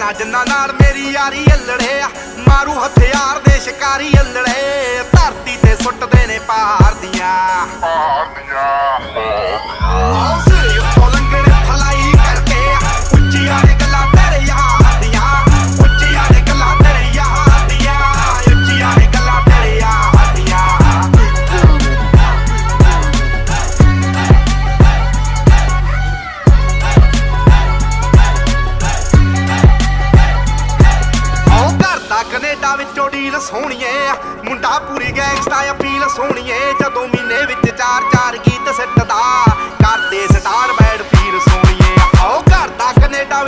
ਜਿੰਨਾ ਜਿੰਨਾ ਨਾਲ ਮੇਰੀ ਯਾਰੀ ਅਲੜੇ ਮਾਰੂ ਹਥਿਆਰ ਦੇ ਸ਼ਿਕਾਰੀ ਅਲੜੇ ਧਰਤੀ ਤੇ ਸੁੱਟਦੇ ਨੇ ਪਹਾੜ ਦੀਆਂ ਸਿਰੇ ਉੱਤੋਂ ਲੰਘਣੇ ਫਲਾਈ ਕਰਕੇ ਉੱਚੀਆਂ ਨੇ ਗੱਲਾਂ ਤੇਰੇ ਯਾਰ ਦੀਆਂ ਉੱਚੀਆਂ ਨੇ ਗੱਲਾਂ ਤੇਰੇ ਯਾਰ ਦੀਆਂ ਉੱਚੀਆਂ ਨੇ ਗੱਲਾਂ ਤੇਰੇ ਯਾਰ ਦੀਆਂ ਕੈਨੇਡਾ ਵਿੱਚੋਂ ਡੀਲ ਸੋਹਣੀਏ ਮੁੰਡਾ ਪੂਰੀ ਗੈਂਗਸਟਾ ਅਪੀਲ ਸੋਹਣੀਏ ਜਦੋਂ ਮਹੀਨੇ ਵਿੱਚ 4-4 ਗੀਤ ਸਿੱਟਦਾ ਕਰਦੇ ਸਟਾਰ ਬੈਡ ਫੀਲ ਸੋਹਣੀਏ ਆਓ ਘਰ ਦਾ ਕੈਨੇਡਾ